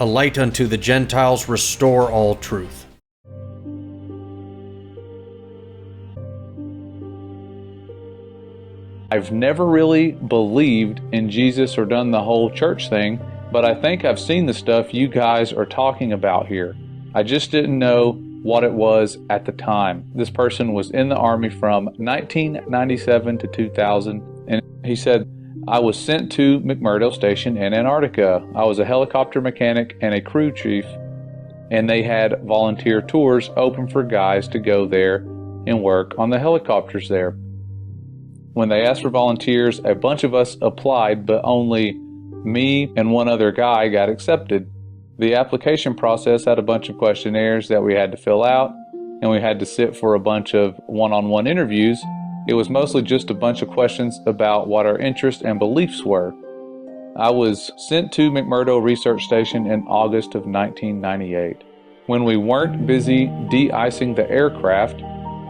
a light unto the Gentiles, restore all truth. I've never really believed in Jesus or done the whole church thing, but I think I've seen the stuff you guys are talking about here. I just didn't know what it was at the time. This person was in the Army from 1997 to 2000, and he said, I was sent to McMurdo Station in Antarctica. I was a helicopter mechanic and a crew chief, and they had volunteer tours open for guys to go there and work on the helicopters there. When they asked for volunteers, a bunch of us applied, but only me and one other guy got accepted. The application process had a bunch of questionnaires that we had to fill out, and we had to sit for a bunch of one-on-one interviews. It was mostly just a bunch of questions about what our interests and beliefs were. I was sent to McMurdo Research Station in August of 1998. When we weren't busy de-icing the aircraft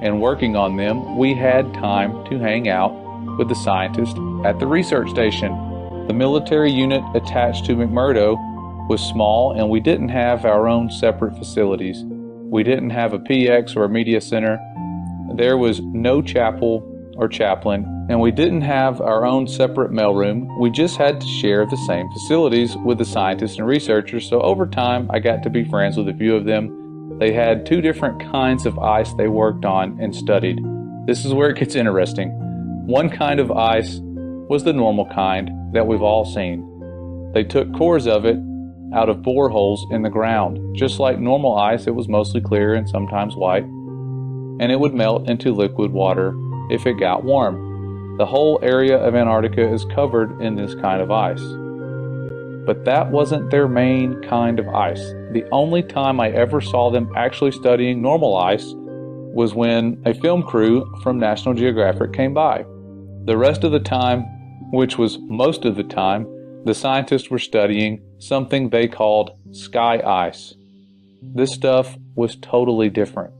and working on them, we had time to hang out with the scientists at the research station. The military unit attached to McMurdo was small, and we didn't have our own separate facilities. We didn't have a PX or a media center. There was no chapel or chaplain, and we didn't have our own separate mailroom. We just had to share the same facilities with the scientists and researchers, so over time I got to be friends with a few of them. They had two different kinds of ice they worked on and studied. This is where it gets interesting. One kind of ice was the normal kind that we've all seen. They took cores of it out of boreholes in the ground. Just like normal ice, it was mostly clear and sometimes white, and it would melt into liquid water if it got warm. The whole area of Antarctica is covered in this kind of ice. But that wasn't their main kind of ice. The only time I ever saw them actually studying normal ice was when a film crew from National Geographic came by. The rest of the time, which was most of the time, the scientists were studying something they called sky ice. This stuff was totally different.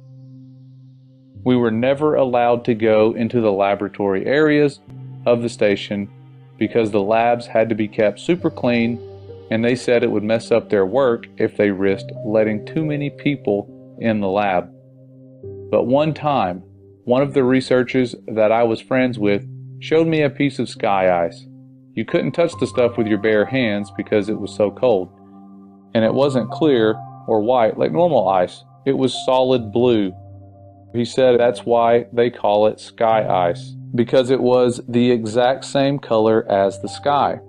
We were never allowed to go into the laboratory areas of the station because the labs had to be kept super clean, and they said it would mess up their work if they risked letting too many people in the lab. But one time, one of the researchers that I was friends with showed me a piece of sky ice. You couldn't touch the stuff with your bare hands because it was so cold. And it wasn't clear or white like normal ice. It was solid blue. He said that's why they call it sky ice, because it was the exact same color as the sky.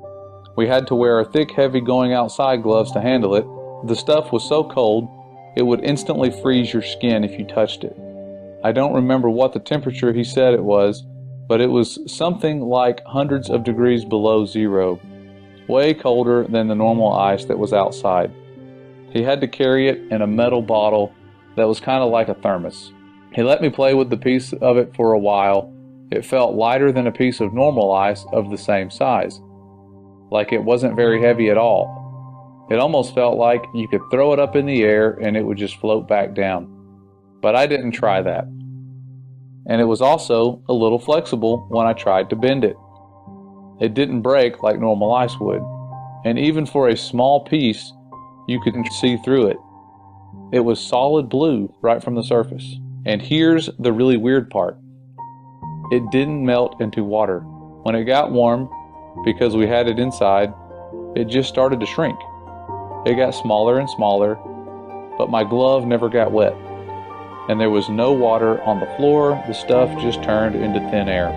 We had to wear thick, heavy going outside gloves to handle it. The stuff was so cold, it would instantly freeze your skin if you touched it. I don't remember what the temperature he said it was, but it was something like hundreds of degrees below zero, way colder than the normal ice that was outside. He had to carry it in a metal bottle that was kind of like a thermos. He let me play with the piece of it for a while. It felt lighter than a piece of normal ice of the same size, like it wasn't very heavy at all. It almost felt like you could throw it up in the air and it would just float back down. But I didn't try that. And it was also a little flexible when I tried to bend it. It didn't break like normal ice would. And even for a small piece, you could see through it. It was solid blue right from the surface. And here's the really weird part. It didn't melt into water. When it got warm, because we had it inside, it just started to shrink. It got smaller and smaller, but my glove never got wet. And there was no water on the floor. The stuff just turned into thin air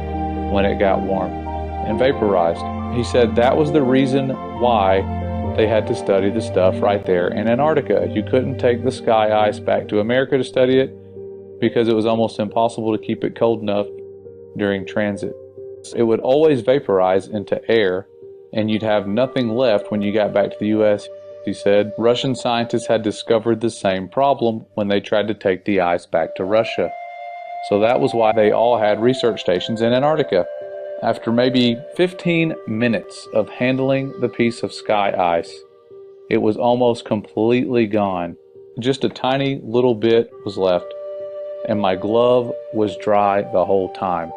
when it got warm and vaporized. He said that was the reason why they had to study the stuff right there in Antarctica. You couldn't take the sky ice back to America to study it because it was almost impossible to keep it cold enough during transit. It would always vaporize into air, and you'd have nothing left when you got back to the U.S. He said Russian scientists had discovered the same problem when they tried to take the ice back to Russia. So that was why they all had research stations in Antarctica. After maybe 15 minutes of handling the piece of sky ice, it was almost completely gone. Just a tiny little bit was left, and my glove was dry the whole time.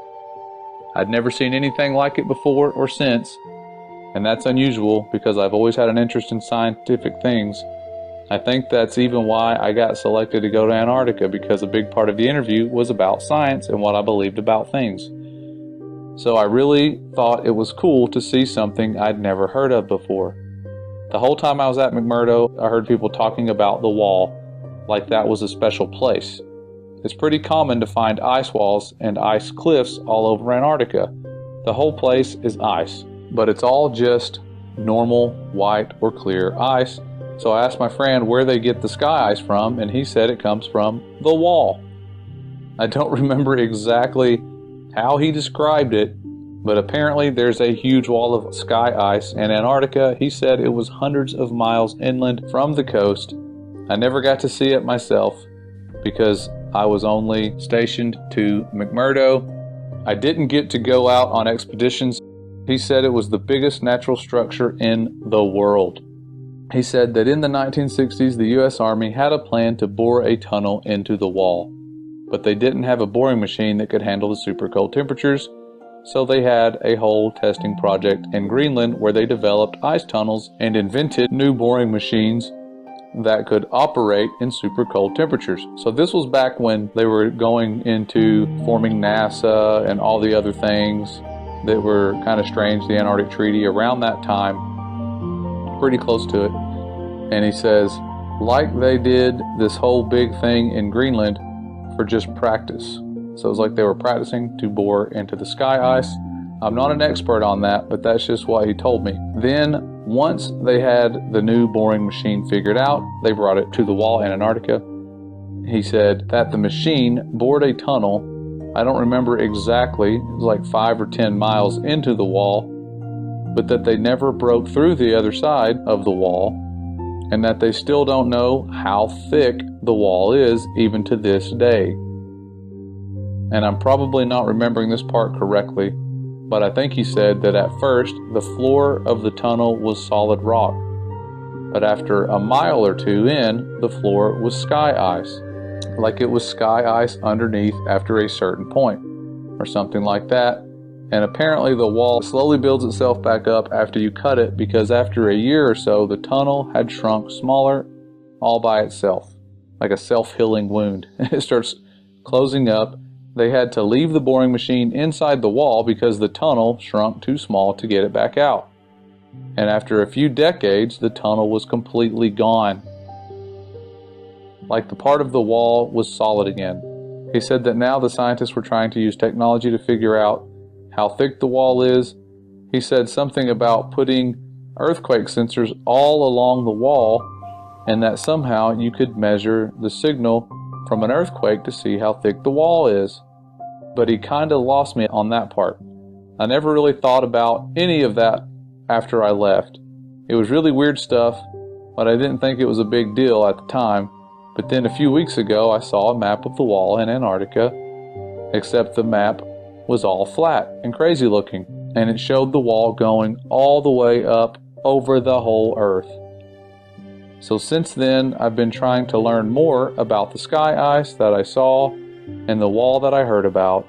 I'd never seen anything like it before or since, and that's unusual because I've always had an interest in scientific things, I think that's even why I got selected to go to Antarctica, because a big part of the interview was about science and what I believed about things. So I really thought it was cool to see something I'd never heard of before. The whole time I was at McMurdo, I heard people talking about the wall like that was a special place. It's pretty common to find ice walls and ice cliffs all over Antarctica. The whole place is ice, but it's all just normal white or clear ice. So I asked my friend where they get the sky ice from, and he said it comes from the wall. I don't remember exactly how he described it, but apparently there's a huge wall of sky ice in Antarctica. He said it was hundreds of miles inland from the coast. I never got to see it myself because I was only stationed to McMurdo. I didn't get to go out on expeditions. He said it was the biggest natural structure in the world. He said that in the 1960s, the U.S. Army had a plan to bore a tunnel into the wall, but they didn't have a boring machine that could handle the super cold temperatures, so they had a whole testing project in Greenland where they developed ice tunnels and invented new boring machines that could operate in super cold temperatures. So this was back when they were going into forming NASA and all the other things that were kind of strange, the Antarctic Treaty, around that time, pretty close to it. And he says, like they did this whole big thing in Greenland for just practice. So it was like they were practicing to bore into the sky ice. I'm not an expert on that, but that's just what he told me. Then, once they had the new boring machine figured out, they brought it to the wall in Antarctica. He said that the machine bored a tunnel. I don't remember exactly, it was like 5 or 10 miles into the wall, but that they never broke through the other side of the wall, and that they still don't know how thick the wall is even to this day. And I'm probably not remembering this part correctly, but I think he said that at first the floor of the tunnel was solid rock, but after a mile or two in, the floor was sky ice, like it was sky ice underneath after a certain point, or something like that. And apparently the wall slowly builds itself back up after you cut it, because after a year or so, the tunnel had shrunk smaller all by itself, like a self-healing wound. It starts closing up. They had to leave the boring machine inside the wall because the tunnel shrunk too small to get it back out. And after a few decades, the tunnel was completely gone. Like the part of the wall was solid again. He said that now the scientists were trying to use technology to figure out how thick the wall is. He said something about putting earthquake sensors all along the wall, and that somehow you could measure the signal from an earthquake to see how thick the wall is. But he kind of lost me on that part. I never really thought about any of that after I left. It was really weird stuff, but I didn't think it was a big deal at the time. But then a few weeks ago, I saw a map of the wall in Antarctica, except the map was all flat and crazy looking, and it showed the wall going all the way up over the whole Earth. So since then, I've been trying to learn more about the sky ice that I saw and the wall that I heard about,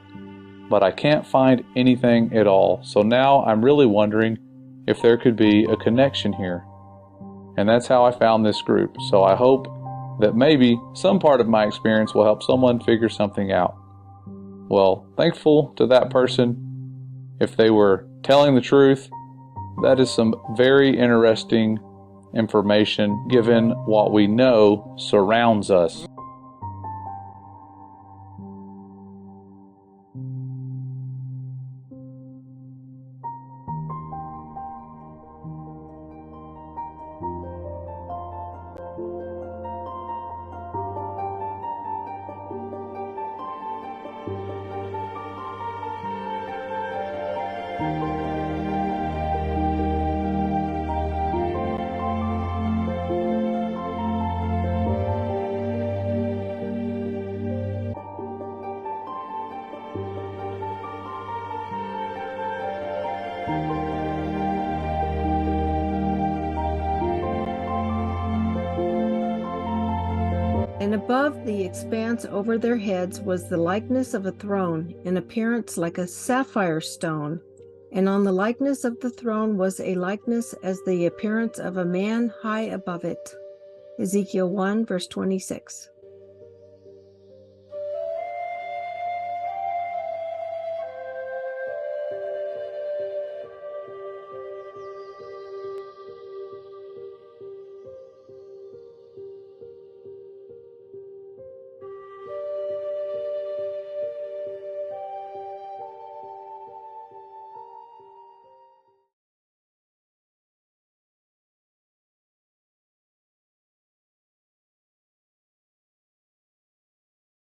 but I can't find anything at all. So now I'm really wondering if there could be a connection here. And that's how I found this group. So I hope that maybe some part of my experience will help someone figure something out. Well, thankful to that person. If they were telling the truth, that is some very interesting information given what we know surrounds us. And above the expanse over their heads was the likeness of a throne, in appearance like a sapphire stone. And on the likeness of the throne was a likeness as the appearance of a man high above it. Ezekiel 1, verse 26.